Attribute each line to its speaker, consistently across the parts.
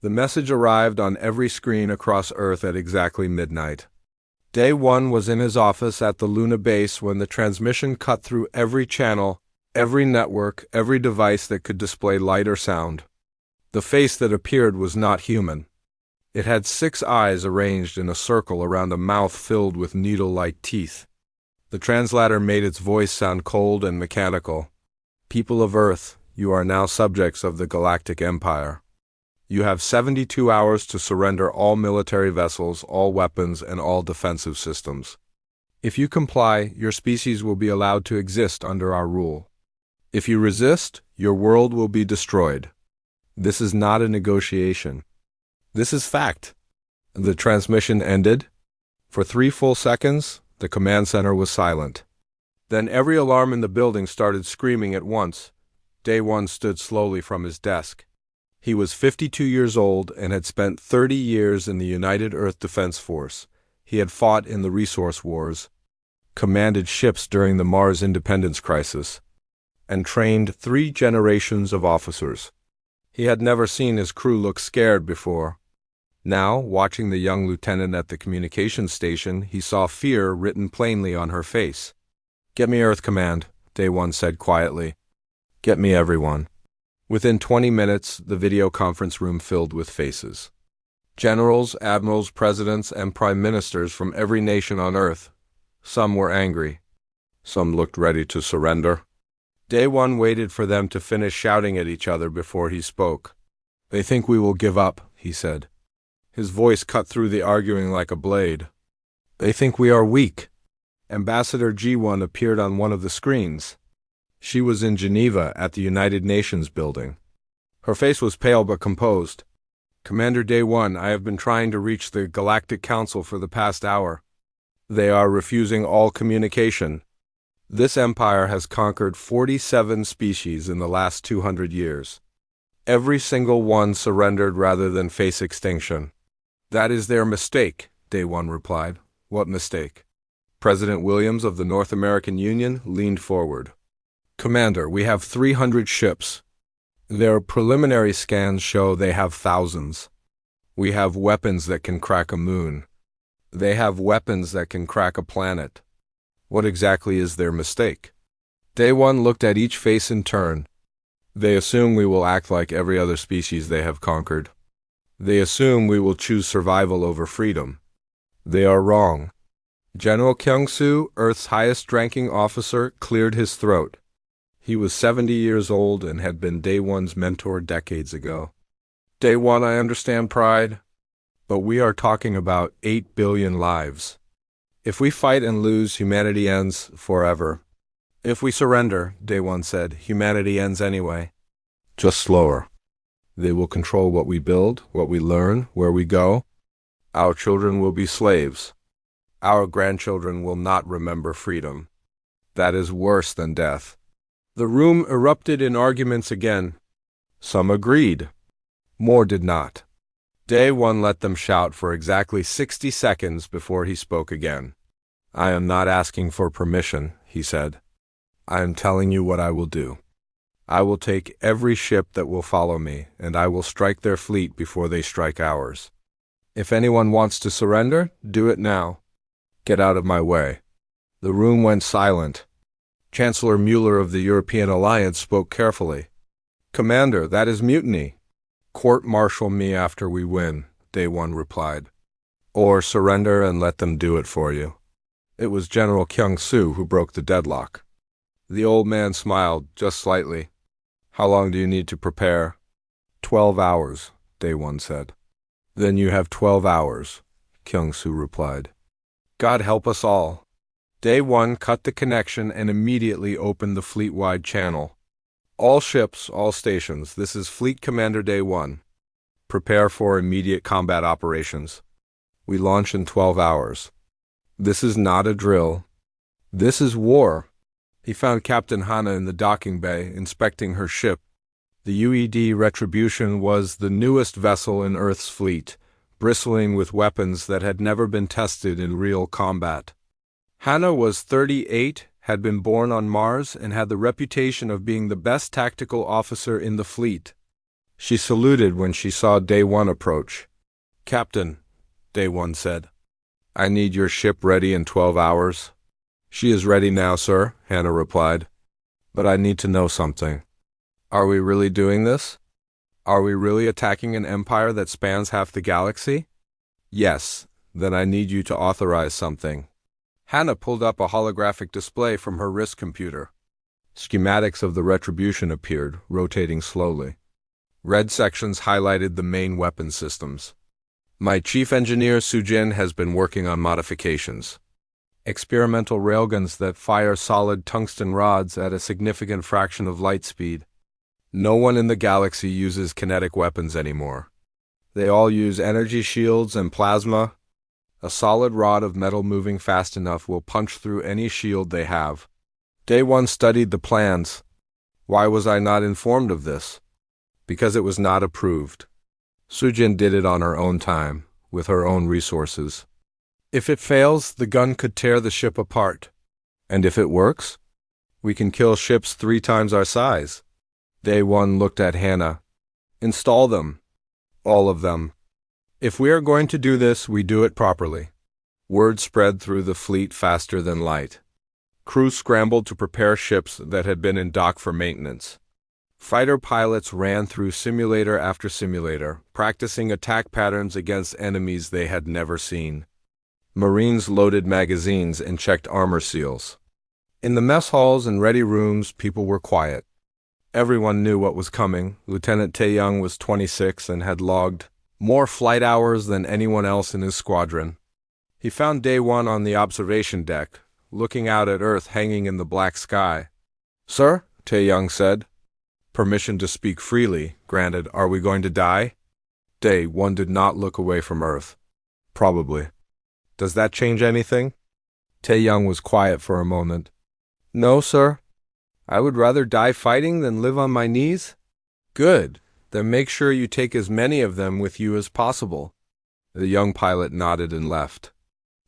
Speaker 1: The message arrived on every screen across Earth at exactly midnight. Day one was in his office at the Luna base when the transmission cut through every channel, every network, every device that could display light or sound. The face that appeared was not human. It had 6 eyes arranged in a circle around a mouth filled with needle-like teeth. The translator made its voice sound cold and mechanical. People of Earth, you are now subjects of the Galactic Empire. You have 72 hours to surrender all military vessels, all weapons, and all defensive systems. If you comply, your species will be allowed to exist under our rule. If you resist, your world will be destroyed. This is not a negotiation. This is fact. The transmission ended. For 3 full seconds, the command center was silent. Then every alarm in the building started screaming at once. Day one stood slowly from his desk. He was 52 years old and had spent 30 years in the United Earth Defense Force. He had fought in the resource wars, commanded ships during the Mars independence crisis, and trained 3 generations of officers. He had never seen his crew look scared before. Now, watching the young lieutenant at the communications station, he saw fear written plainly on her face. "Get me Earth Command," Day one said quietly. "Get me everyone." Within 20 minutes, the video conference room filled with faces. Generals, admirals, presidents, and prime ministers from every nation on Earth. Some were angry. Some looked ready to surrender. Day one waited for them to finish shouting at each other before he spoke. "They think we will give up," he said. His voice cut through the arguing like a blade. "They think we are weak." Ambassador G1 appeared on one of the screens. She was in Geneva at the United Nations building. Her face was pale but composed. "Commander Day one, I have been trying to reach the Galactic Council for the past hour. They are refusing all communication. This empire has conquered 47 species in the last 200 years. Every single one surrendered rather than face extinction." "That is their mistake," Day one replied. "What mistake?" President Williams of the North American Union leaned forward. "Commander, we have 300 ships. Their preliminary scans show they have thousands. We have weapons that can crack a moon. They have weapons that can crack a planet. What exactly is their mistake?" Day one looked at each face in turn. "They assume we will act like every other species they have conquered. They assume we will choose survival over freedom. They are wrong." General Kyung-soo, Earth's highest-ranking officer, cleared his throat. He was 70 years old and had been Day one's mentor decades ago. "Day one, I understand pride, but we are talking about 8 billion lives. If we fight and lose, humanity ends forever. If we surrender," Day one said, "humanity ends anyway. Just slower. They will control what we build, what we learn, where we go. Our children will be slaves. Our grandchildren will not remember freedom. That is worse than death." The room erupted in arguments again. Some agreed. More did not. Day one let them shout for exactly 60 seconds before he spoke again. "I am not asking for permission," he said. "I am telling you what I will do. I will take every ship that will follow me, and I will strike their fleet before they strike ours. If anyone wants to surrender, do it now. Get out of my way." The room went silent. Chancellor Mueller of the European Alliance spoke carefully. "Commander, that is mutiny." "Court-martial me after we win," Day one replied. "Or surrender and let them do it for you." It was General Kyung-soo who broke the deadlock. The old man smiled, just slightly. "How long do you need to prepare?" 12 hours, Day one said. "Then you have 12 hours, Kyung-soo replied. "God help us all." Day one cut the connection and immediately opened the fleet-wide channel. "All ships, all stations, this is Fleet Commander Day one. Prepare for immediate combat operations. We launch in 12 hours. This is not a drill. This is war." He found Captain Hana in the docking bay, inspecting her ship. The UED Retribution was the newest vessel in Earth's fleet, bristling with weapons that had never been tested in real combat. Hana was 38, had been born on Mars, and had the reputation of being the best tactical officer in the fleet. She saluted when she saw Day One approach. "Captain," Day One said, "I need your ship ready in 12 hours. "She is ready now, sir," Hannah replied. "But I need to know something. Are we really doing this? Are we really attacking an empire that spans half the galaxy?" "Yes, then I need you to authorize something." Hannah pulled up a holographic display from her wrist computer. Schematics of the Retribution appeared, rotating slowly. Red sections highlighted the main weapon systems. "My chief engineer Sujin has been working on modifications. Experimental railguns that fire solid tungsten rods at a significant fraction of light speed. No one in the galaxy uses kinetic weapons anymore. They all use energy shields and plasma. A solid rod of metal moving fast enough will punch through any shield they have." Day One studied the plans. "Why was I not informed of this?" "Because it was not approved. Sujin did it on her own time, with her own resources. If it fails, the gun could tear the ship apart. And if it works, we can kill ships 3 times our size." Day One looked at Hannah. "Install them. All of them. If we are going to do this, we do it properly." Word spread through the fleet faster than light. Crews scrambled to prepare ships that had been in dock for maintenance. Fighter pilots ran through simulator after simulator, practicing attack patterns against enemies they had never seen. Marines loaded magazines and checked armor seals. In the mess halls and ready rooms, people were quiet. Everyone knew what was coming. Lieutenant Tae-young was 26 and had logged more flight hours than anyone else in his squadron. He found Day One on the observation deck, looking out at Earth hanging in the black sky. "Sir," Tae-young said. "Permission to speak freely, granted. Are we going to die?" Day One did not look away from Earth. "Probably. Does that change anything?" Tae-young was quiet for a moment. "No, sir. I would rather die fighting than live on my knees." "Good. Then make sure you take as many of them with you as possible." The young pilot nodded and left.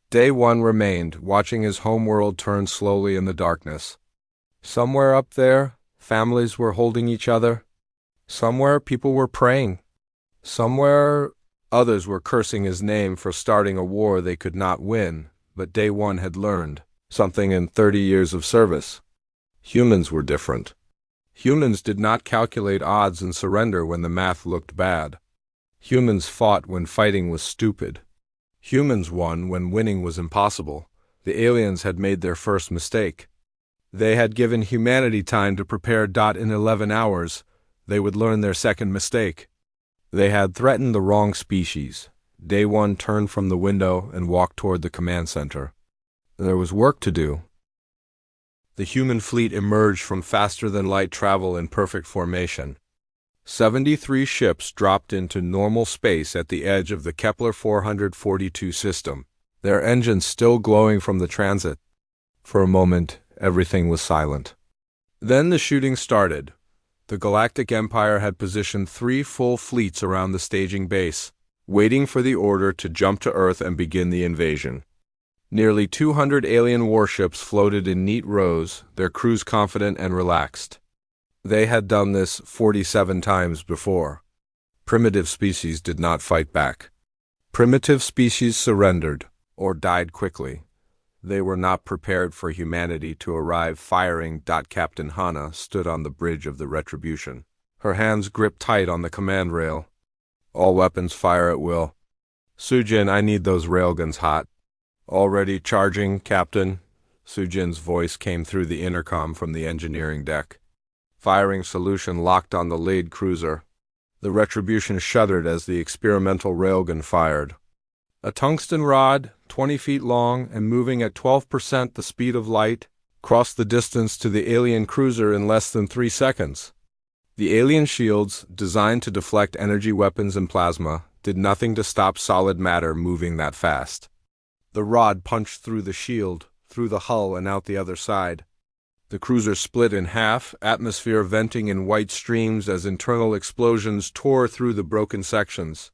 Speaker 1: Day One remained, watching his homeworld turn slowly in the darkness. Somewhere up there, families were holding each other. Somewhere, people were praying. Somewhere, others were cursing his name for starting a war they could not win, but Day One had learned something in 30 years of service. Humans were different. Humans did not calculate odds and surrender when the math looked bad. Humans fought when fighting was stupid. Humans won when winning was impossible. The aliens had made their first mistake. They had given humanity time to prepare. In 11 hours, they would learn their second mistake. They had threatened the wrong species. Day One turned from the window and walked toward the command center. There was work to do. The human fleet emerged from faster-than-light travel in perfect formation. 73 ships dropped into normal space at the edge of the Kepler 442 system, their engines still glowing from the transit. For a moment, everything was silent. Then the shooting started. The Galactic Empire had positioned 3 full fleets around the staging base, waiting for the order to jump to Earth and begin the invasion. Nearly 200 alien warships floated in neat rows, their crews confident and relaxed. They had done this 47 times before. Primitive species did not fight back. Primitive species surrendered, or died quickly. They were not prepared for humanity to arrive firing. Captain Hana stood on the bridge of the Retribution. Her hands gripped tight on the command rail. "All weapons fire at will." "Sujin, I need those railguns hot." "Already charging, Captain." Sujin's voice came through the intercom from the engineering deck. Firing solution locked on the lead cruiser. The Retribution shuddered as the experimental railgun fired. A tungsten rod, 20 feet long and moving at 12% the speed of light, crossed the distance to the alien cruiser in less than 3 seconds. The alien shields, designed to deflect energy weapons and plasma, did nothing to stop solid matter moving that fast. The rod punched through the shield, through the hull and out the other side. The cruiser split in half, atmosphere venting in white streams as internal explosions tore through the broken sections.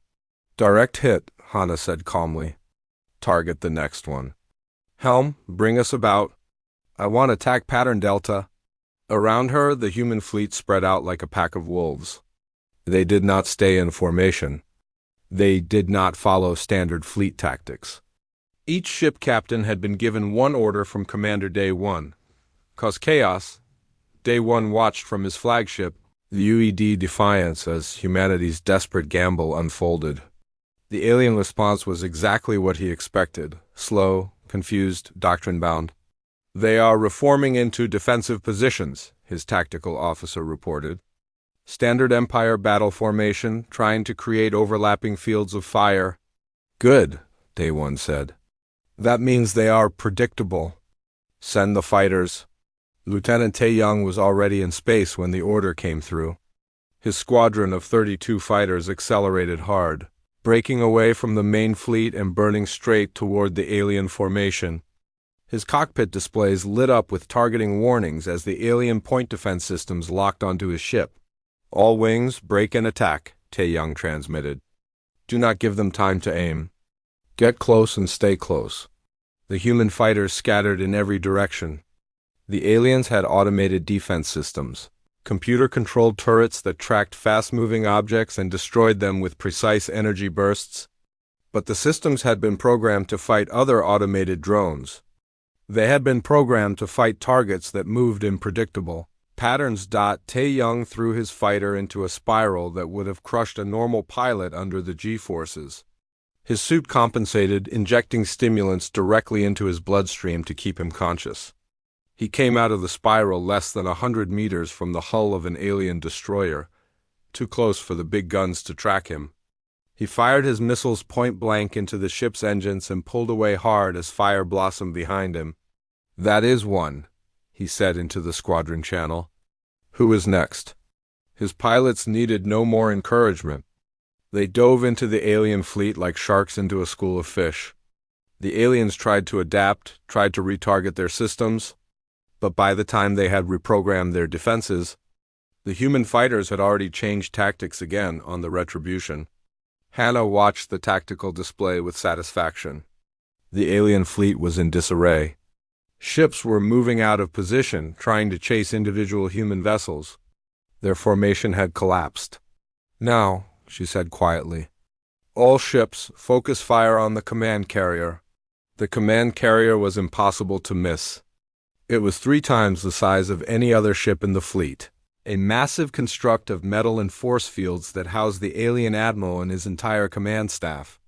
Speaker 1: "Direct hit," Hana said calmly. "Target the next one. Helm, bring us about. I want attack pattern Delta." Around her, the human fleet spread out like a pack of wolves. They did not stay in formation. They did not follow standard fleet tactics. Each ship captain had been given one order from Commander Day 1. Cause chaos, Day 1 watched from his flagship, the UED Defiance, as humanity's desperate gamble unfolded. The alien response was exactly what he expected: slow, confused, doctrine-bound. "They are reforming into defensive positions," his tactical officer reported. "Standard Empire battle formation, trying to create overlapping fields of fire." "Good," Day 1 said. "That means they are predictable. Send the fighters." Lieutenant Tae-young was already in space when the order came through. His squadron of 32 fighters accelerated hard, breaking away from the main fleet and burning straight toward the alien formation. His cockpit displays lit up with targeting warnings as the alien point defense systems locked onto his ship. "All wings, break and attack," Tae-young transmitted. "Do not give them time to aim. Get close and stay close." The human fighters scattered in every direction. The aliens had automated defense systems, computer-controlled turrets that tracked fast-moving objects and destroyed them with precise energy bursts. But the systems had been programmed to fight other automated drones. They had been programmed to fight targets that moved in predictable patterns. Tae-young threw his fighter into a spiral that would have crushed a normal pilot under the G-forces. His suit compensated, injecting stimulants directly into his bloodstream to keep him conscious. He came out of the spiral less than 100 meters from the hull of an alien destroyer, too close for the big guns to track him. He fired his missiles point-blank into the ship's engines and pulled away hard as fire blossomed behind him. "That is one," he said into the squadron channel. "Who is next?" His pilots needed no more encouragement. They dove into the alien fleet like sharks into a school of fish. The aliens tried to adapt, tried to retarget their systems, but by the time they had reprogrammed their defenses, the human fighters had already changed tactics again on the Retribution. Hannah watched the tactical display with satisfaction. The alien fleet was in disarray. Ships were moving out of position, trying to chase individual human vessels. Their formation had collapsed. "Now," she said quietly, "all ships, focus fire on the command carrier." The command carrier was impossible to miss. It was 3 times the size of any other ship in the fleet, a massive construct of metal and force fields that housed the alien admiral and his entire command staff.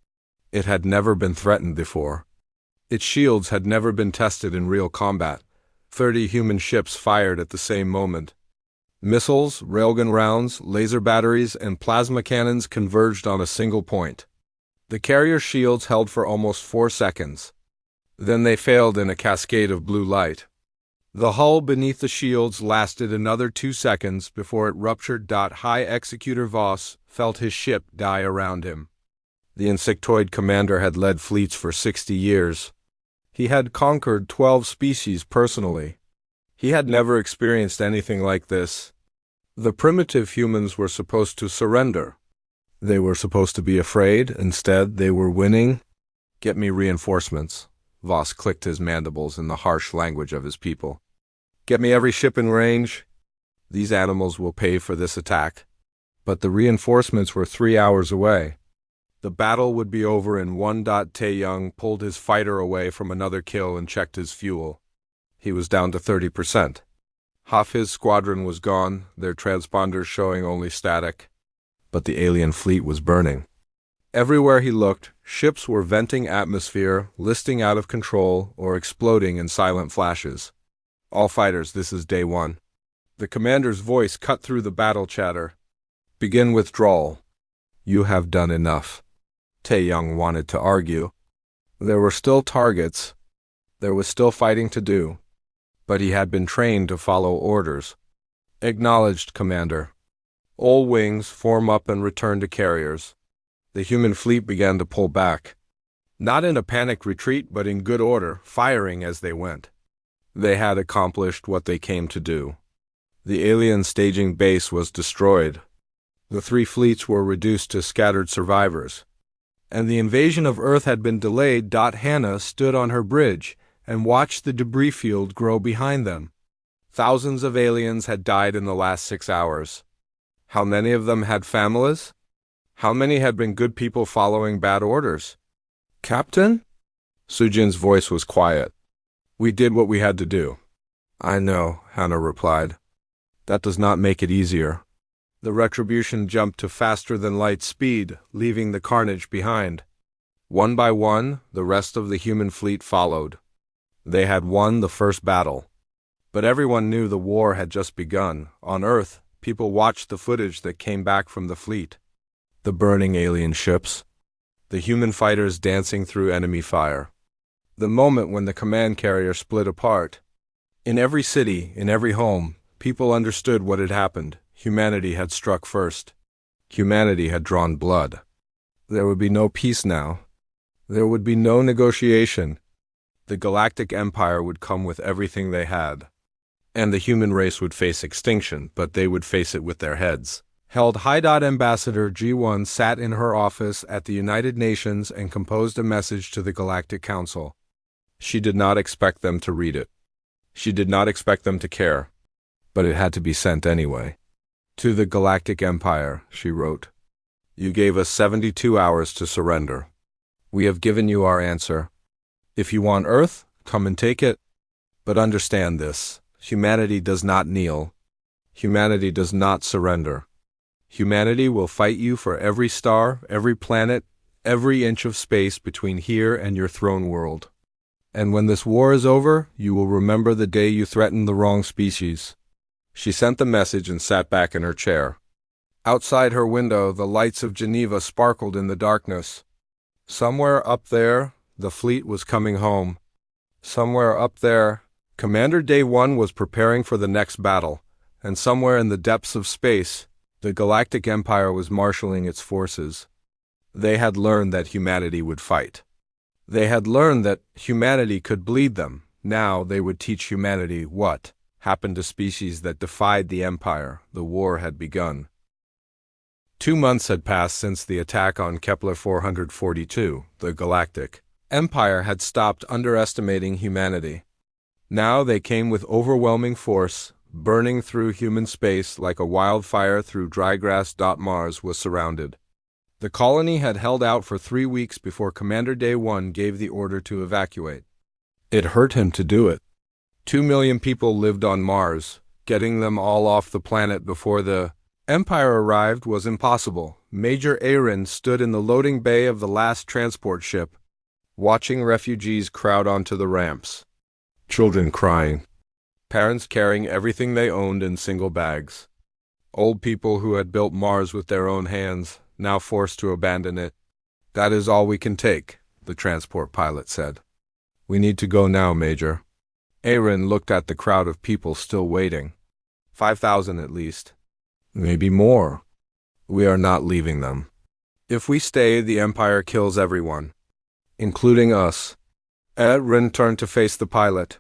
Speaker 1: It had never been threatened before. Its shields had never been tested in real combat. 30 human ships fired at the same moment. Missiles, railgun rounds, laser batteries, and plasma cannons converged on a single point. The carrier shields held for almost 4 seconds. Then they failed in a cascade of blue light. The hull beneath the shields lasted another 2 seconds before it ruptured. High Executor Voss felt his ship die around him. The insectoid commander had led fleets for 60 years. He had conquered 12 species personally. He had never experienced anything like this. The primitive humans were supposed to surrender. They were supposed to be afraid. Instead, they were winning. "Get me reinforcements." Voss clicked his mandibles in the harsh language of his people. "Get me every ship in range. These animals will pay for this attack." But the reinforcements were 3 hours away. The battle would be over in 1. Tae-young pulled his fighter away from another kill and checked his fuel. He was down to 30%. Half his squadron was gone, their transponders showing only static. But the alien fleet was burning. Everywhere he looked, ships were venting atmosphere, listing out of control, or exploding in silent flashes. "All fighters, this is Day 1. The commander's voice cut through the battle chatter. "Begin withdrawal. You have done enough." Tae-young wanted to argue. There were still targets. There was still fighting to do. But he had been trained to follow orders. "Acknowledged, Commander. All wings, form up and return to carriers." The human fleet began to pull back. Not in a panicked retreat, but in good order, firing as they went. They had accomplished what they came to do. The alien staging base was destroyed. The 3 fleets were reduced to scattered survivors. And the invasion of Earth had been delayed. Hannah stood on her bridge and watched the debris field grow behind them. Thousands of aliens had died in the last 6 hours. How many of them had families? How many had been good people following bad orders? Captain? Sujin's voice was quiet. We did what we had to do. I know, Hannah replied. That does not make it easier. The retribution jumped to faster-than-light speed, leaving the carnage behind. One by one, the rest of the human fleet followed. They had won the first battle. But everyone knew the war had just begun. On Earth, people watched the footage that came back from the fleet. The burning alien ships. The human fighters dancing through enemy fire. The moment when the command carrier split apart. In every city, in every home, people understood what had happened. Humanity had struck first. Humanity had drawn blood. There would be no peace now. There would be no negotiation. The Galactic Empire would come with everything they had. And the human race would face extinction, but they would face it with their heads. Held High Ambassador G1 sat in her office at the United Nations and composed a message to the Galactic Council. She did not expect them to read it. She did not expect them to care. But it had to be sent anyway. To the Galactic Empire, she wrote. You gave us 72 hours to surrender. We have given you our answer. If you want Earth, come and take it. But understand this. Humanity does not kneel. Humanity does not surrender. Humanity will fight you for every star, every planet, every inch of space between here and your throne world. And when this war is over, you will remember the day you threatened the wrong species. She sent the message and sat back in her chair. Outside her window, the lights of Geneva sparkled in the darkness. Somewhere up there, the fleet was coming home. Somewhere up there, Commander Day 1 was preparing for the next battle. And somewhere in the depths of space, the Galactic Empire was marshaling its forces. They had learned that humanity would fight. They had learned that humanity could bleed them. Now they would teach humanity what happened to species that defied the Empire. The war had begun. 2 months had passed since the attack on Kepler 442. The Galactic Empire had stopped underestimating humanity. Now they came with overwhelming force, burning through human space like a wildfire through dry grass. Mars was surrounded. The colony had held out for 3 weeks before Commander Day 1 gave the order to evacuate. It hurt him to do it. 2 million people lived on Mars. Getting them all off the planet before the Empire arrived was impossible. Major Aaron stood in the loading bay of the last transport ship, watching refugees crowd onto the ramps. Children crying. Parents carrying everything they owned in single bags. Old people who had built Mars with their own hands, now forced to abandon it. That is all we can take, the transport pilot said. We need to go now, Major. Aaron looked at the crowd of people still waiting. 5,000 at least. Maybe more. We are not leaving them. If we stay, the Empire kills everyone, including us. Aaron turned to face the pilot.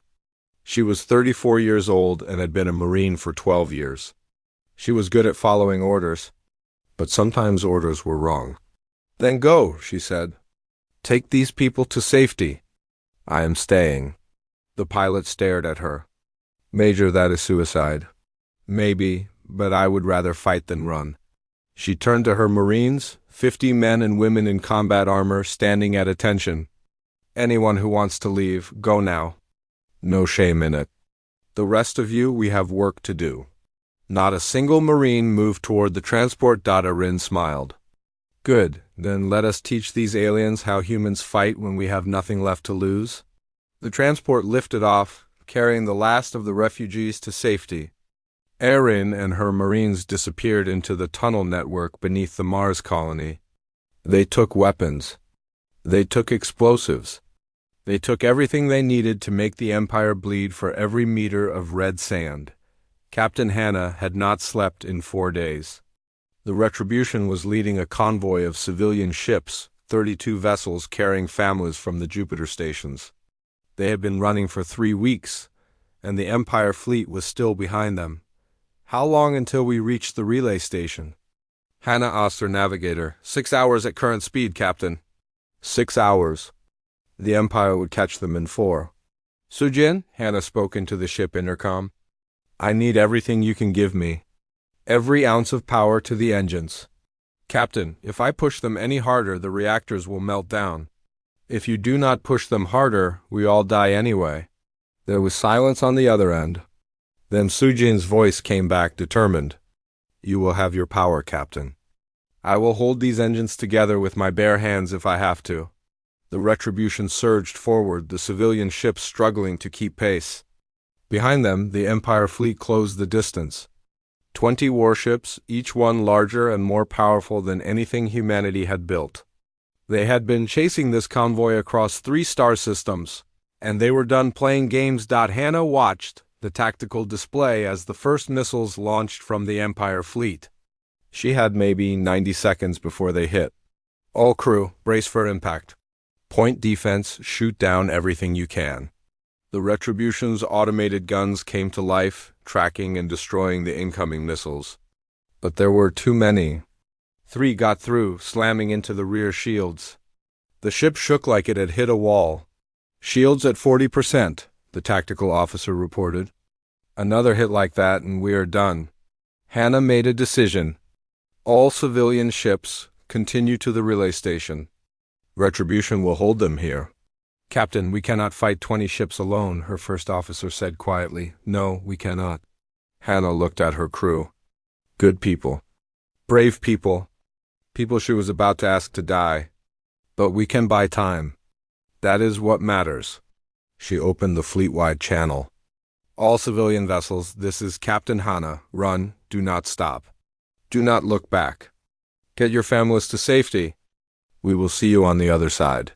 Speaker 1: She was 34 years old and had been a Marine for 12 years. She was good at following orders, but sometimes orders were wrong. Then go, she said. Take these people to safety. I am staying. The pilot stared at her. Major, that is suicide. Maybe, but I would rather fight than run. She turned to her Marines, 50 men and women in combat armor standing at attention. Anyone who wants to leave, go now. No shame in it. The rest of you, we have work to do. Not a single Marine moved toward the transport. Rin smiled. Good, then let us teach these aliens how humans fight when we have nothing left to lose. The transport lifted off, carrying the last of the refugees to safety. Erin and her Marines disappeared into the tunnel network beneath the Mars colony. They took weapons. They took explosives. They took everything they needed to make the Empire bleed for every meter of red sand. Captain Hannah had not slept in 4 days. The Retribution was leading a convoy of civilian ships, 32 vessels carrying families from the Jupiter stations. They had been running for 3 weeks, and the Empire fleet was still behind them. How long until we reached the relay station? Hannah asked her navigator. 6 hours at current speed, Captain. 6 hours. The Empire would catch them in 4. Sujin, Hannah spoke into the ship intercom. I need everything you can give me. Every ounce of power to the engines. Captain, if I push them any harder, the reactors will melt down. If you do not push them harder, we all die anyway. There was silence on the other end. Then Sujin's voice came back, determined. You will have your power, Captain. I will hold these engines together with my bare hands if I have to. The Retribution surged forward, the civilian ships struggling to keep pace. Behind them, the Empire fleet closed the distance. 20 warships, each one larger and more powerful than anything humanity had built. They had been chasing this convoy across 3 star systems, and they were done playing games. Hannah watched the tactical display as the first missiles launched from the Empire fleet. She had maybe 90 seconds before they hit. All crew, brace for impact. Point defense, shoot down everything you can. The Retribution's automated guns came to life, tracking and destroying the incoming missiles. But there were too many. 3 got through, slamming into the rear shields. The ship shook like it had hit a wall. Shields at 40%, the tactical officer reported. Another hit like that and we are done. Hannah made a decision. All civilian ships continue to the relay station. Retribution will hold them here. Captain, we cannot fight 20 ships alone, her first officer said quietly. No, we cannot. Hannah looked at her crew. Good people. Brave people. People she was about to ask to die. But we can buy time. That is what matters. She opened the fleet-wide channel. All civilian vessels, this is Captain Hannah. Run, do not stop. Do not look back. Get your families to safety. We will see you on the other side.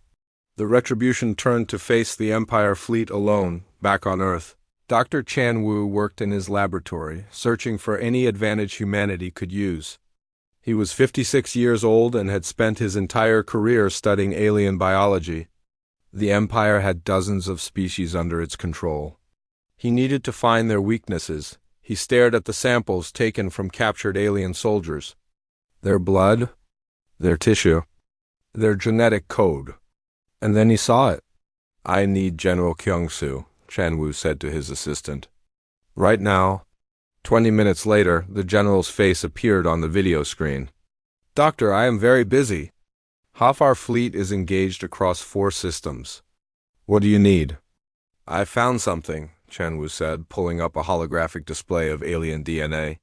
Speaker 1: The Retribution turned to face the Empire fleet alone, back on Earth. Dr. Chan Wu worked in his laboratory, searching for any advantage humanity could use. He was 56 years old and had spent his entire career studying alien biology. The Empire had dozens of species under its control. He needed to find their weaknesses. He stared at the samples taken from captured alien soldiers. Their blood, their tissue, their genetic code. And then he saw it. I need General Kyung-soo, Chan Wu said to his assistant. Right now. 20 minutes later, the general's face appeared on the video screen. Doctor, I am very busy. Half our fleet is engaged across 4 systems. What do you need? I found something, Chan Wu said, pulling up a holographic display of alien DNA.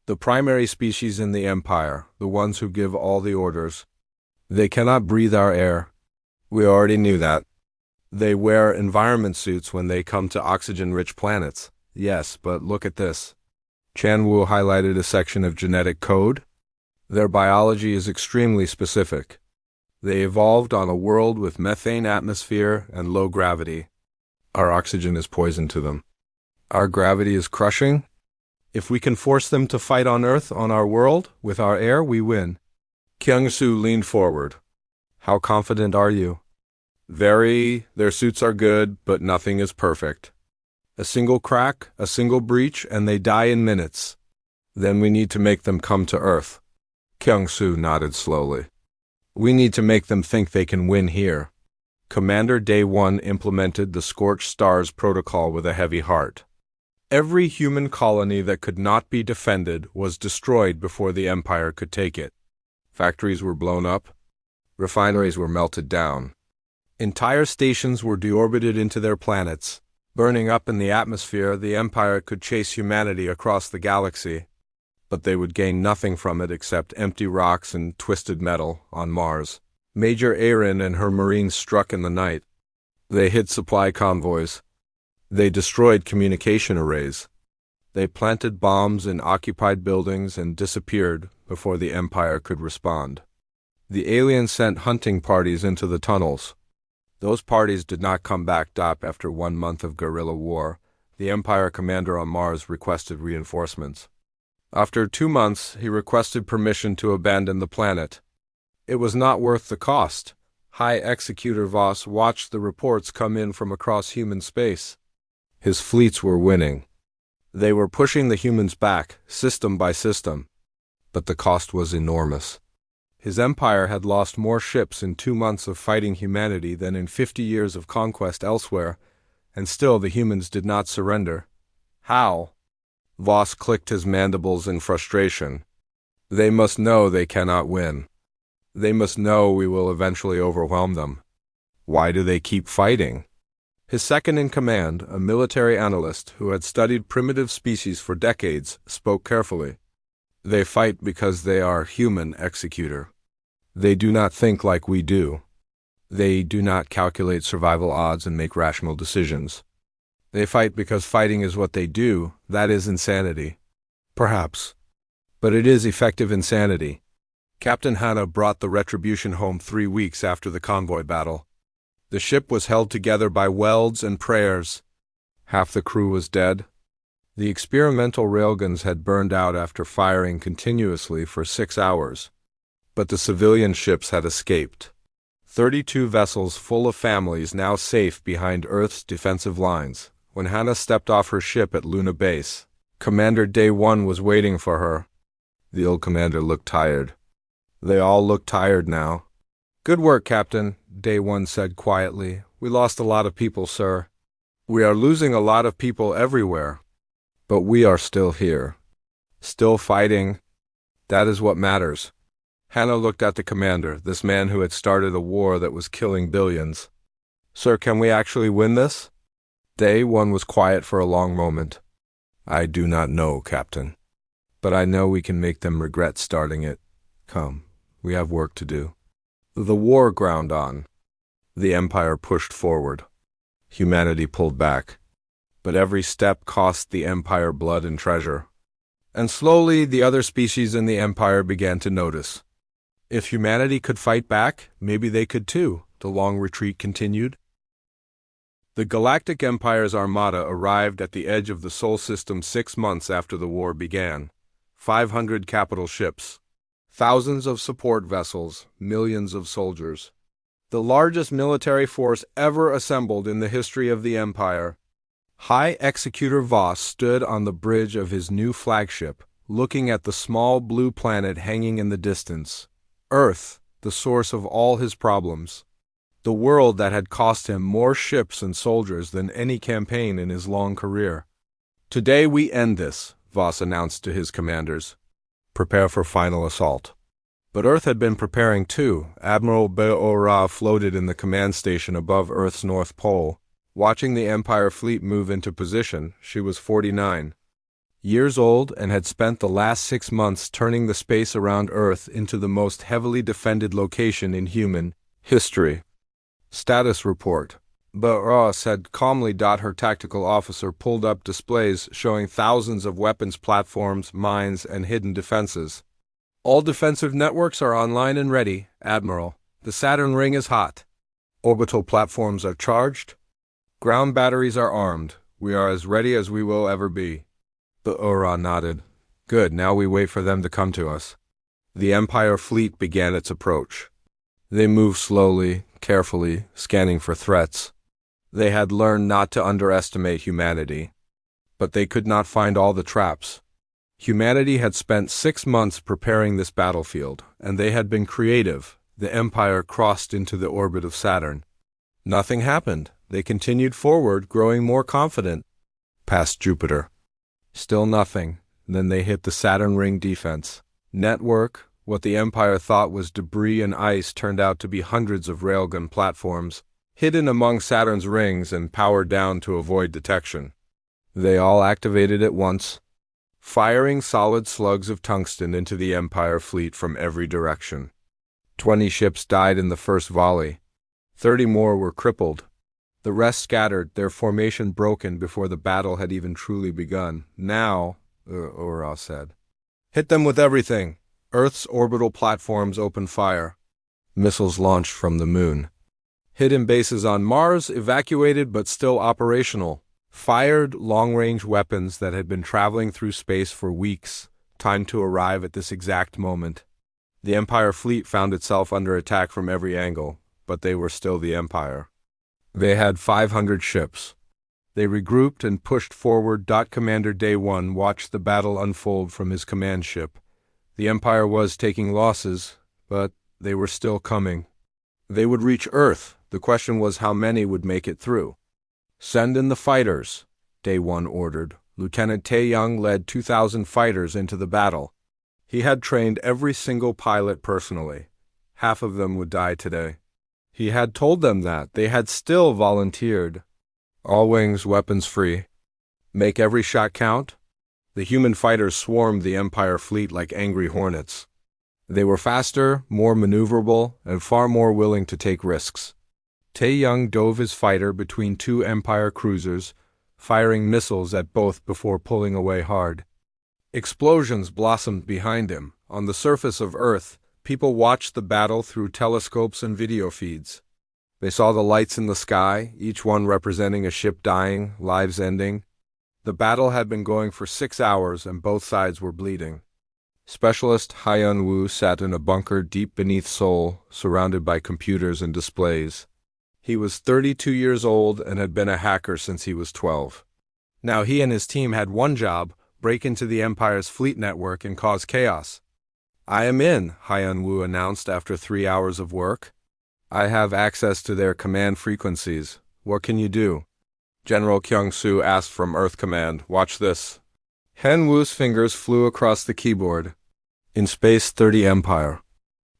Speaker 1: The primary species in the Empire, the ones who give all the orders. They cannot breathe our air. We already knew that. They wear environment suits when they come to oxygen-rich planets. Yes, but look at this. Chan Wu highlighted a section of genetic code. Their biology is extremely specific. They evolved on a world with methane atmosphere and low gravity. Our oxygen is poison to them. Our gravity is crushing. If we can force them to fight on Earth, on our world, with our air, we win. Kyung-soo leaned forward. How confident are you? Very. Their suits are good, but nothing is perfect. A single crack, a single breach, and they die in minutes. Then we need to make them come to Earth. Kyung-soo nodded slowly. We need to make them think they can win here. Commander Day 1 implemented the Scorched Stars protocol with a heavy heart. Every human colony that could not be defended was destroyed before the Empire could take it. Factories were blown up. Refineries were melted down. Entire stations were deorbited into their planets. Burning up in the atmosphere, the Empire could chase humanity across the galaxy. But they would gain nothing from it except empty rocks and twisted metal on Mars. Major Erin and her Marines struck in the night. They hit supply convoys. They destroyed communication arrays. They planted bombs in occupied buildings and disappeared before the Empire could respond. The aliens sent hunting parties into the tunnels. Those parties did not come back. After 1 month of guerrilla war, the Empire commander on Mars requested reinforcements. After 2 months, he requested permission to abandon the planet. It was not worth the cost. High Executor Voss watched the reports come in from across human space. His fleets were winning. They were pushing the humans back, system by system. But the cost was enormous. His empire had lost more ships in 2 months of fighting humanity than in 50 years of conquest elsewhere, and still the humans did not surrender. How? Voss clicked his mandibles in frustration. They must know they cannot win. They must know we will eventually overwhelm them. Why do they keep fighting? His second-in-command, a military analyst who had studied primitive species for decades, spoke carefully. They fight because they are human, Executor. They do not think like we do. They do not calculate survival odds and make rational decisions. They fight because fighting is what they do. That is insanity. Perhaps. But it is effective insanity. Captain Hanna brought the Retribution home 3 weeks after the convoy battle. The ship was held together by welds and prayers. Half the crew was dead. The experimental railguns had burned out after firing continuously for 6 hours. But the civilian ships had escaped. 32 vessels full of families now safe behind Earth's defensive lines. When Hannah stepped off her ship at Luna Base, Commander Day 1 was waiting for her. The old commander looked tired. They all looked tired now. "Good work, Captain," Day 1 said quietly. "We lost a lot of people, sir. We are losing a lot of people everywhere. But we are still here. Still fighting. That is what matters." Hannah looked at the commander, this man who had started a war that was killing billions. "Sir, can we actually win this?" Day 1 was quiet for a long moment. "I do not know, Captain. But I know we can make them regret starting it. Come, we have work to do." The war ground on. The Empire pushed forward. Humanity pulled back. But every step cost the Empire blood and treasure. And slowly the other species in the Empire began to notice. If humanity could fight back, maybe they could too, the long retreat continued. The Galactic Empire's armada arrived at the edge of the Sol system 6 months after the war began. 500 capital ships. Thousands of support vessels, millions of soldiers. The largest military force ever assembled in the history of the Empire. High Executor Voss stood on the bridge of his new flagship, looking at the small blue planet hanging in the distance. Earth, the source of all his problems. The world that had cost him more ships and soldiers than any campaign in his long career. "Today we end this," Voss announced to his commanders. "Prepare for final assault." But Earth had been preparing too. Admiral Be'ora floated in the command station above Earth's North Pole, watching the Empire fleet move into position. She was 49 years old and had spent the last 6 months turning the space around Earth into the most heavily defended location in human history. Status report. Be'ora said calmly. Her tactical officer pulled up displays showing thousands of weapons platforms, mines, and hidden defenses. "All defensive networks are online and ready, Admiral. The Saturn ring is hot. Orbital platforms are charged. Ground batteries are armed. We are as ready as we will ever be." Be'ora nodded. "Good, now we wait for them to come to us." The Empire fleet began its approach. They moved slowly, carefully, scanning for threats. They had learned not to underestimate humanity. But they could not find all the traps. Humanity had spent 6 months preparing this battlefield, and they had been creative. The Empire crossed into the orbit of Saturn. Nothing happened. They continued forward, growing more confident. Past Jupiter. Still nothing. Then they hit the Saturn ring defense. Network. What the Empire thought was debris and ice turned out to be hundreds of railgun platforms, hidden among Saturn's rings and powered down to avoid detection. They all activated at once, firing solid slugs of tungsten into the Empire fleet from every direction. 20 ships died in the first volley. 30 more were crippled. The rest scattered, their formation broken before the battle had even truly begun. "Now," Ura said, "hit them with everything." Earth's orbital platforms opened fire. Missiles launched from the moon. Hidden bases on Mars evacuated but still operational. Fired long-range weapons that had been traveling through space for weeks, timed to arrive at this exact moment. The Empire fleet found itself under attack from every angle, but they were still the Empire. They had 500 ships. They regrouped and pushed forward. Commander Day 1 watched the battle unfold from his command ship. The Empire was taking losses, but they were still coming. They would reach Earth. The question was how many would make it through. "Send in the fighters," Day 1 ordered. Lieutenant Tae-young led 2,000 fighters into the battle. He had trained every single pilot personally. Half of them would die today. He had told them that. They had still volunteered. All wings, weapons free. Make every shot count. The human fighters swarmed the Empire fleet like angry hornets. They were faster, more maneuverable, and far more willing to take risks. Tae-young dove his fighter between two Empire cruisers, firing missiles at both before pulling away hard. Explosions blossomed behind him. On the surface of Earth, people watched the battle through telescopes and video feeds. They saw the lights in the sky, each one representing a ship dying, lives ending. The battle had been going for 6 hours and both sides were bleeding. Specialist Hyun-woo sat in a bunker deep beneath Seoul, surrounded by computers and displays. He was 32 years old and had been a hacker since he was 12. Now he and his team had one job: break into the Empire's fleet network and cause chaos. "I am in," Hyun-woo announced after 3 hours of work. "I have access to their command frequencies. What can you do?" General Kyung-soo asked from Earth Command. "Watch this." Hyun-woo's fingers flew across the keyboard. In Space 30 Empire.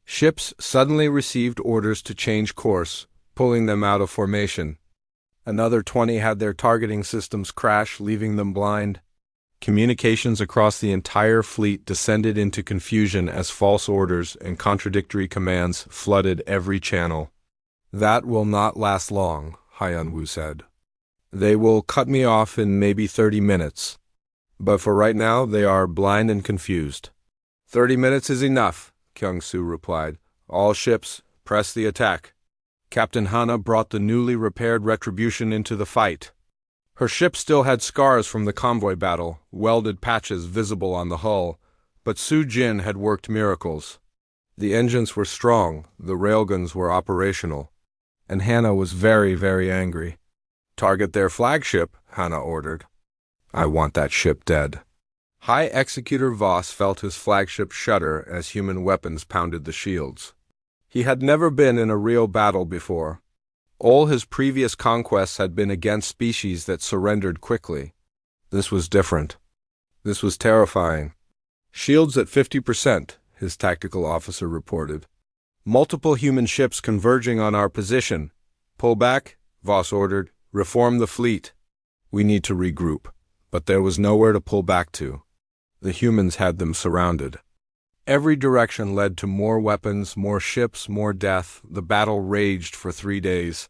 Speaker 1: Ships suddenly received orders to change course, pulling them out of formation. Another 20 had their targeting systems crash, leaving them blind. Communications across the entire fleet descended into confusion as false orders and contradictory commands flooded every channel. "That will not last long," Hyun-woo said. "They will cut me off in maybe 30 minutes. But for right now, they are blind and confused." 30 minutes is enough," Kyung-soo replied. "All ships, press the attack." Captain Hana brought the newly repaired Retribution into the fight. Her ship still had scars from the convoy battle, welded patches visible on the hull, but Soo-jin had worked miracles. The engines were strong, the railguns were operational, and Hana was very, very angry. "Target their flagship," Hana ordered. "I want that ship dead." High Executor Voss felt his flagship shudder as human weapons pounded the shields. He had never been in a real battle before. All his previous conquests had been against species that surrendered quickly. This was different. This was terrifying. "Shields at 50%, his tactical officer reported. "Multiple human ships converging on our position. Pull back," Voss ordered. "Reform the fleet. We need to regroup." But there was nowhere to pull back to. The humans had them surrounded. Every direction led to more weapons, more ships, more death. The battle raged for 3 days.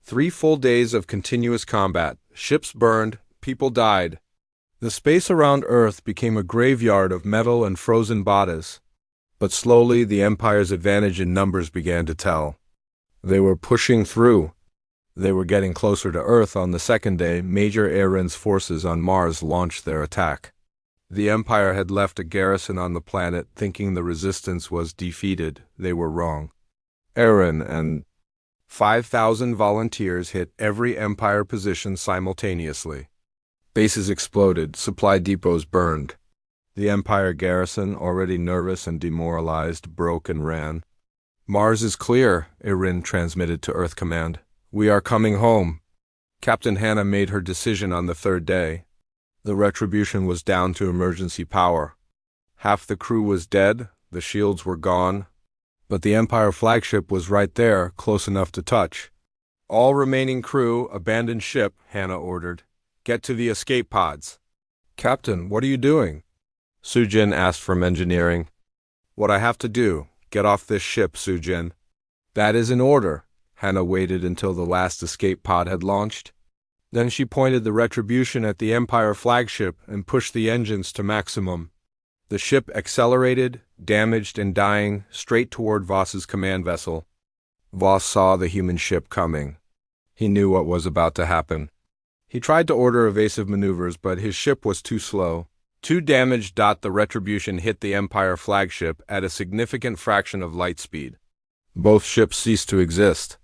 Speaker 1: 3 full days of continuous combat. Ships burned, people died. The space around Earth became a graveyard of metal and frozen bodies. But slowly the Empire's advantage in numbers began to tell. They were pushing through. They were getting closer to Earth. On the second day, Major Aaron's forces on Mars launched their attack. The Empire had left a garrison on the planet thinking the resistance was defeated. They were wrong. Aaron and 5,000 volunteers hit every Empire position simultaneously. Bases exploded, supply depots burned. The Empire garrison, already nervous and demoralized, broke and ran. "Mars is clear," Aaron transmitted to Earth Command. "We are coming home." Captain Hana made her decision on the 3rd day. The Retribution was down to emergency power. Half the crew was dead, the shields were gone, but the Empire flagship was right there, close enough to touch. "All remaining crew, abandon ship," Hana ordered. "Get to the escape pods." "Captain, what are you doing?" Soo-jin asked from engineering. "What I have to do, get off this ship, Soo-jin." "That is an order." Hana waited until the last escape pod had launched. Then she pointed the Retribution at the Empire flagship and pushed the engines to maximum. The ship accelerated, damaged and dying, straight toward Voss's command vessel. Voss saw the human ship coming. He knew what was about to happen. He tried to order evasive maneuvers, but his ship was too slow. Too damaged. The Retribution hit the Empire flagship at a significant fraction of light speed. Both ships ceased to exist.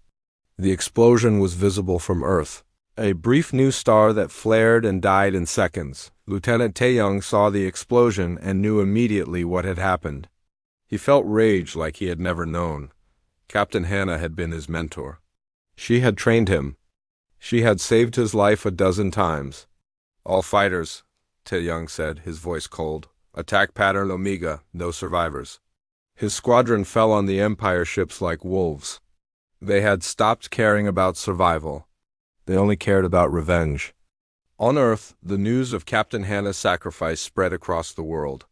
Speaker 1: The explosion was visible from Earth. A brief new star that flared and died in seconds. Lieutenant Tae-young saw the explosion and knew immediately what had happened. He felt rage like he had never known. Captain Hana had been his mentor. She had trained him. She had saved his life a dozen times. "All fighters, Young said, his voice cold. Attack pattern Omega, no survivors. His squadron fell on the Empire ships like wolves. They had stopped caring about survival. They only cared about revenge. On Earth, the news of Captain Hannah's sacrifice spread across the world.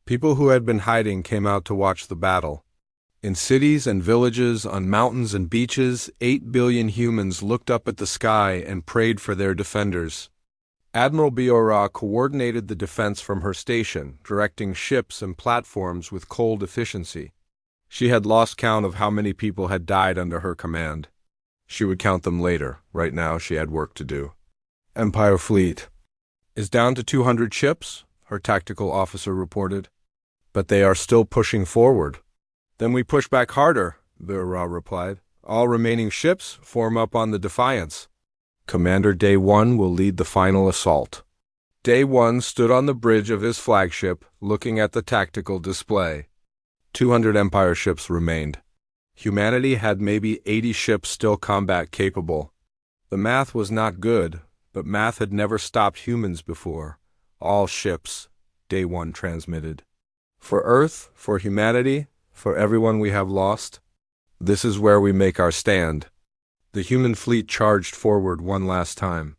Speaker 1: People who had been hiding came out to watch the battle. In cities and villages, on mountains and beaches, 8 billion humans looked up at the sky and prayed for their defenders. Admiral Biora coordinated the defense from her station, directing ships and platforms with cold efficiency. She had lost count of how many people had died under her command. She would count them later. Right now, she had work to do. Empire fleet is down to 200 ships, her tactical officer reported. But they are still pushing forward. Then we push back harder, Biora replied. All remaining ships form up on the Defiance. Commander Day 1 will lead the final assault. Day 1 stood on the bridge of his flagship, looking at the tactical display. 200 Empire ships remained. Humanity had maybe 80 ships still combat capable. The math was not good, but math had never stopped humans before. All ships, Day 1 transmitted. For Earth, for humanity, for everyone we have lost, this is where we make our stand. The human fleet charged forward one last time.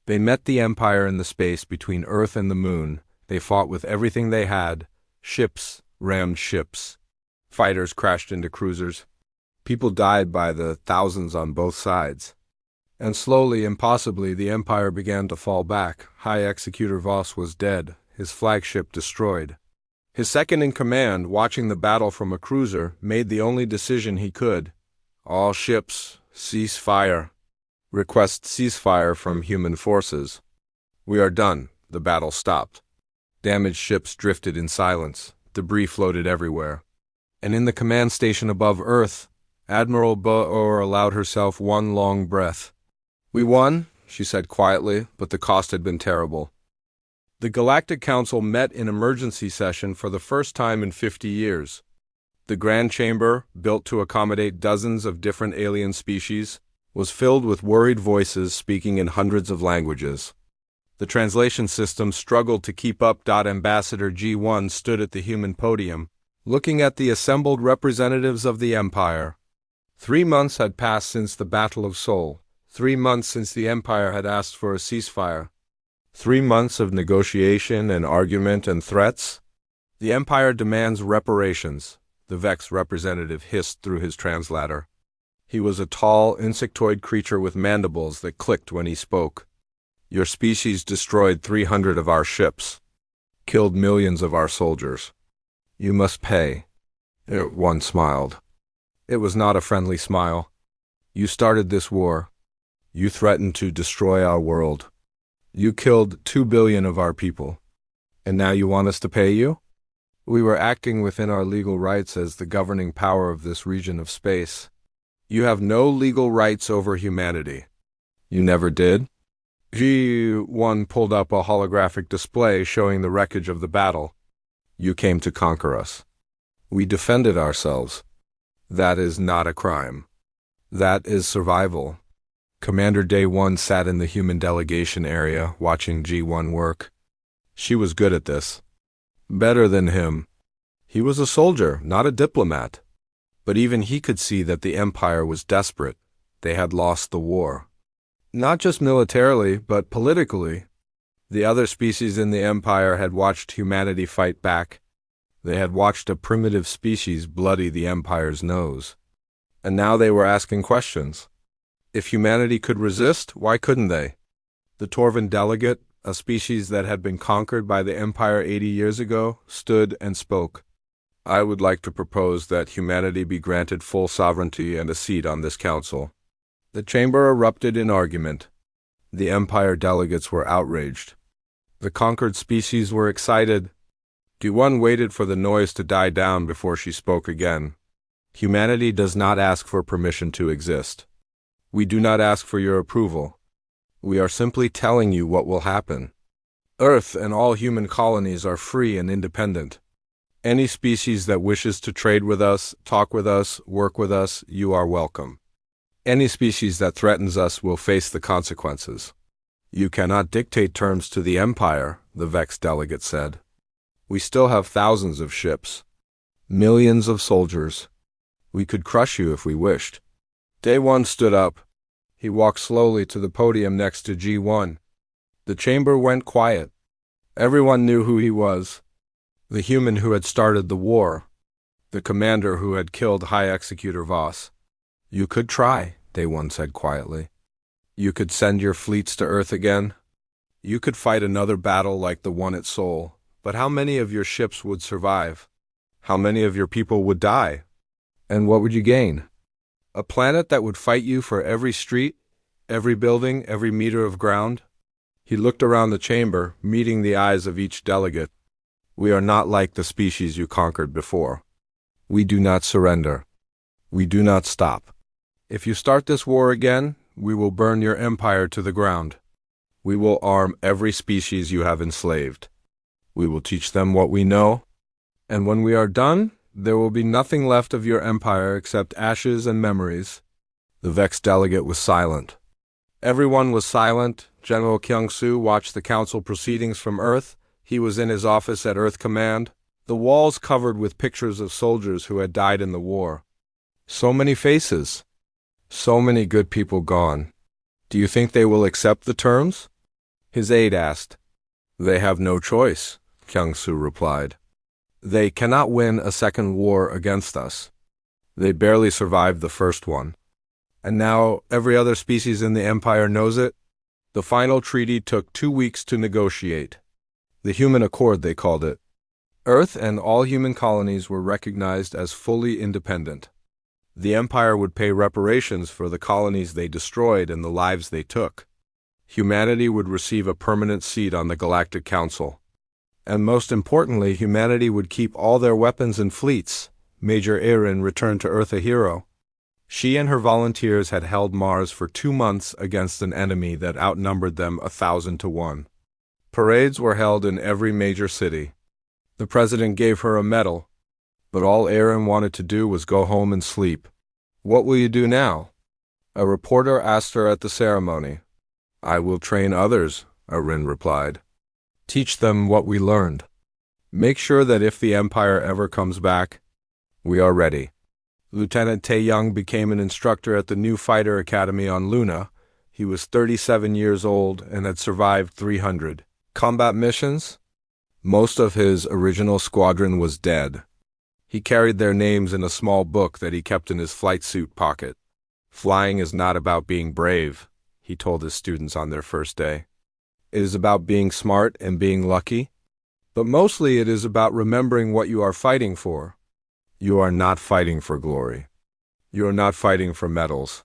Speaker 1: They met the Empire in the space between Earth and the Moon. They fought with everything they had. Ships rammed ships. Fighters crashed into cruisers. People died by the thousands on both sides. And slowly, impossibly, the Empire began to fall back. High Executor Voss was dead, his flagship destroyed. His second-in-command, watching the battle from a cruiser, made the only decision he could. All ships, cease fire. Request ceasefire from human forces. We are done. The battle stopped. Damaged ships drifted in silence. Debris floated everywhere. And in the command station above Earth, Admiral Biora allowed herself one long breath. We won, she said quietly, but the cost had been terrible. The Galactic Council met in emergency session for the first time in 50 years. The Grand Chamber, built to accommodate dozens of different alien species, was filled with worried voices speaking in hundreds of languages. The translation system struggled to keep up. Ambassador G1 stood at the human podium, looking at the assembled representatives of the Empire. 3 months had passed since the Battle of Seoul. 3 months since the Empire had asked for a ceasefire. 3 months of negotiation and argument and threats. The Empire demands reparations, the Vex representative hissed through his translator. He was a tall, insectoid creature with mandibles that clicked when he spoke. Your species destroyed 300 of our ships, killed millions of our soldiers. You must pay. One smiled. It was not a friendly smile. You started this war. You threatened to destroy our world. You killed 2 billion of our people. And now you want us to pay you? We were acting within our legal rights as the governing power of this region of space. You have no legal rights over humanity. You never did? G1 pulled up a holographic display showing the wreckage of the battle. You came to conquer us. We defended ourselves. That is not a crime. That is survival. Commander Day 1 sat in the human delegation area, watching G1 work. She was good at this. Better than him. He was a soldier, not a diplomat. But even he could see that the Empire was desperate. They had lost the war. Not just militarily, but politically. The other species in the Empire had watched humanity fight back. They had watched a primitive species bloody the Empire's nose. And now they were asking questions. If humanity could resist, why couldn't they? The Torvan delegate, a species that had been conquered by the Empire 80 years ago, stood and spoke. I would like to propose that humanity be granted full sovereignty and a seat on this council. The chamber erupted in argument. The Empire delegates were outraged. The conquered species were excited. G1 waited for the noise to die down before she spoke again. Humanity does not ask for permission to exist. We do not ask for your approval. We are simply telling you what will happen. Earth and all human colonies are free and independent. Any species that wishes to trade with us, talk with us, work with us, you are welcome. Any species that threatens us will face the consequences. You cannot dictate terms to the Empire. the vexed delegate said. We still have thousands of ships, millions of soldiers. We could crush you if we wished. Day 1 stood up. He walked slowly to the podium next to G1. The chamber went quiet. Everyone knew who he was. The human who had started the war. The commander who had killed High Executor Voss. You could try, Day 1 said quietly. You could send your fleets to Earth again. You could fight another battle like the one at Sol. But how many of your ships would survive? How many of your people would die? And what would you gain? A planet that would fight you for every street, every building, every meter of ground? He looked around the chamber, meeting the eyes of each delegate. We are not like the species you conquered before. We do not surrender. We do not stop. If you start this war again, we will burn your empire to the ground. We will arm every species you have enslaved. We will teach them what we know, and when we are done, there will be nothing left of your empire except ashes and memories. The vexed delegate was silent. Everyone was silent. General Kyung-soo watched the council proceedings from Earth. He was in his office at Earth Command, the walls covered with pictures of soldiers who had died in the war. So many faces. So many good people gone. Do you think they will accept the terms? His aide asked. They have no choice, Kyung-soo replied. They cannot win a second war against us. They barely survived the first one. And now every other species in the empire knows it. The final treaty took 2 weeks to negotiate. The Human Accord, they called it. Earth and all human colonies were recognized as fully independent. The empire would pay reparations for the colonies they destroyed and the lives they took. Humanity would receive a permanent seat on the Galactic Council. And most importantly, humanity would keep all their weapons and fleets. Major Erin returned to Earth a hero. She and her volunteers had held Mars for 2 months against an enemy that outnumbered them 1,000 to 1. Parades were held in every major city. The president gave her a medal, but all Erin wanted to do was go home and sleep. What will you do now? A reporter asked her at the ceremony. I will train others, Erin replied. Teach them what we learned. Make sure that if the Empire ever comes back, we are ready. Lieutenant Tae-young became an instructor at the new fighter academy on Luna. He was 37 years old and had survived 300 combat missions. Most of his original squadron was dead. He carried their names in a small book that he kept in his flight suit pocket. Flying is not about being brave, he told his students on their first day. It is about being smart and being lucky, but mostly it is about remembering what you are fighting for. You are not fighting for glory. You are not fighting for medals.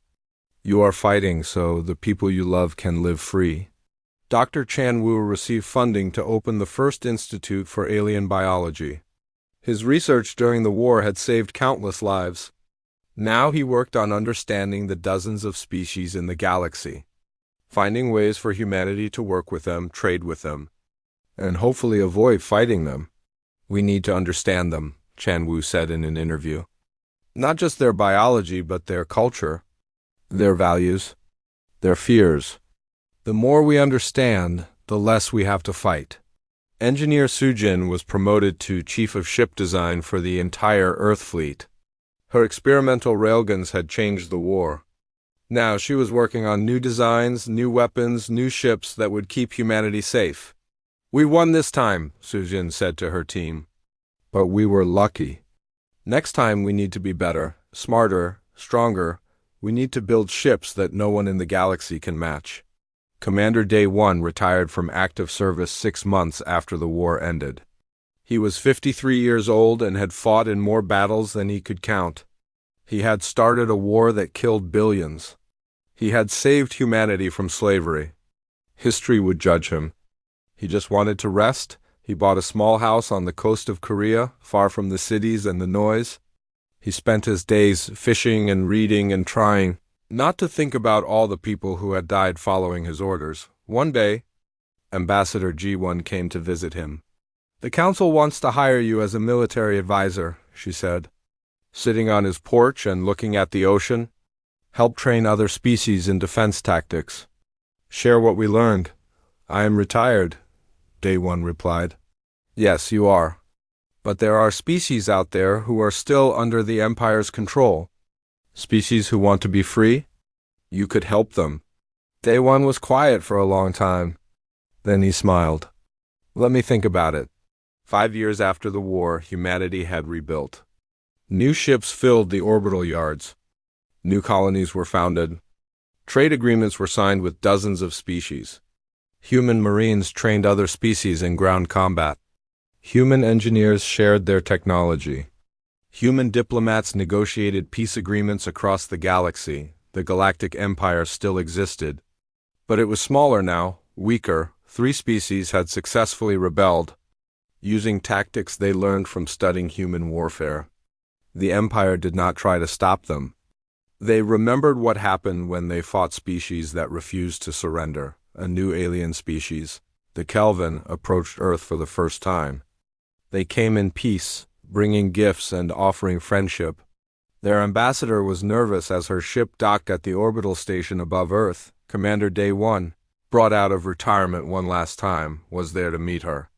Speaker 1: You are fighting so the people you love can live free. Dr. Chan-woo received funding to open the first institute for alien biology. His research during the war had saved countless lives. Now he worked on understanding the dozens of species in the galaxy, finding ways for humanity to work with them, trade with them, and hopefully avoid fighting them. We need to understand them, Chan-woo said in an interview. Not just their biology, but their culture, their values, their fears. The more we understand, the less we have to fight. Engineer Soo-jin was promoted to Chief of Ship Design for the entire Earth fleet. Her experimental railguns had changed the war. Now she was working on new designs, new weapons, new ships that would keep humanity safe. We won this time, Soo-jin said to her team. But we were lucky. Next time we need to be better, smarter, stronger. We need to build ships that no one in the galaxy can match. Commander Day 1 retired from active service 6 months after the war ended. He was 53 years old and had fought in more battles than he could count. He had started a war that killed billions. He had saved humanity from slavery. History would judge him. He just wanted to rest. He bought a small house on the coast of Korea, far from the cities and the noise. He spent his days fishing and reading and trying not to think about all the people who had died following his orders. One day, Ambassador G1 came to visit him. The council wants to hire you as a military advisor, she said. Sitting on his porch and looking at the ocean, help train other species in defense tactics. Share what we learned. I am retired, Day One replied. Yes, you are. But there are species out there who are still under the Empire's control. Species who want to be free? You could help them. Day One was quiet for a long time. Then he smiled. Let me think about it. 5 years after the war, humanity had rebuilt. New ships filled the orbital yards. New colonies were founded. Trade agreements were signed with dozens of species. Human marines trained other species in ground combat. Human engineers shared their technology. Human diplomats negotiated peace agreements across the galaxy. The Galactic Empire still existed. But it was smaller now, weaker. 3 species had successfully rebelled, using tactics they learned from studying human warfare. The Empire did not try to stop them. They remembered what happened when they fought species that refused to surrender. A new alien species, the Kelvin, approached Earth for the first time. They came in peace, bringing gifts and offering friendship. Their ambassador was nervous as her ship docked at the orbital station above Earth. Commander Day One, brought out of retirement one last time, was there to meet her.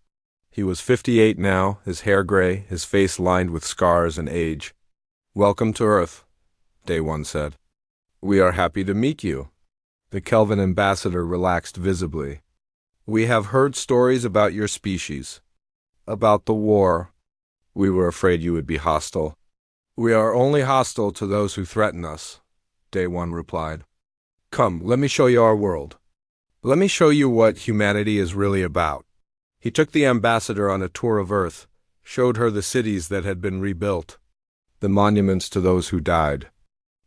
Speaker 1: He was 58 now, his hair gray, his face lined with scars and age. Welcome to Earth, Day One said. We are happy to meet you. The Kelvin ambassador relaxed visibly. We have heard stories about your species. About the war. We were afraid you would be hostile. We are only hostile to those who threaten us, Day One replied. Come, let me show you our world. Let me show you what humanity is really about. He took the ambassador on a tour of Earth, showed her the cities that had been rebuilt, the monuments to those who died,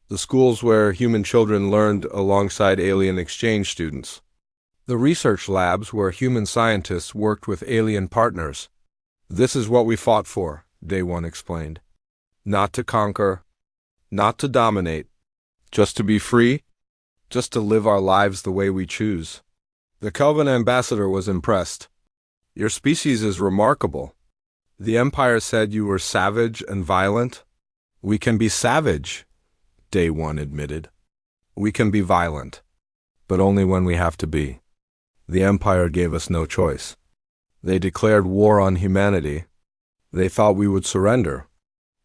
Speaker 1: the schools where human children learned alongside alien exchange students, the research labs where human scientists worked with alien partners. This is what we fought for, Day One explained. Not to conquer, not to dominate, just to be free, just to live our lives the way we choose. The Kelvin ambassador was impressed. Your species is remarkable. The Empire said you were savage and violent. We can be savage, Day One admitted. We can be violent, but only when we have to be. The Empire gave us no choice. They declared war on humanity. They thought we would surrender.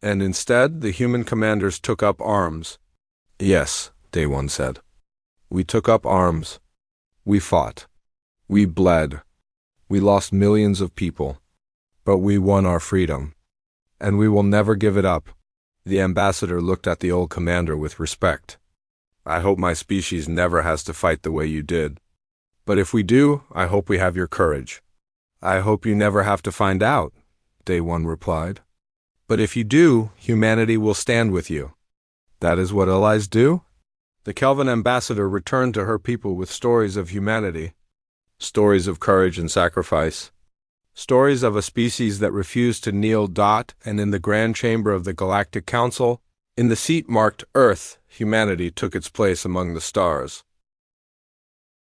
Speaker 1: And instead, the human commanders took up arms. Yes, Day One said. We took up arms. We fought. We bled. We lost millions of people. But we won our freedom. And we will never give it up. The ambassador looked at the old commander with respect. I hope my species never has to fight the way you did. But if we do, I hope we have your courage. I hope you never have to find out, Day One replied. But if you do, humanity will stand with you. That is what allies do? The Kelvin ambassador returned to her people with stories of humanity, stories of courage and sacrifice, stories of a species that refused to kneel. And in the grand chamber of the Galactic Council, in the seat marked Earth, humanity took its place among the stars.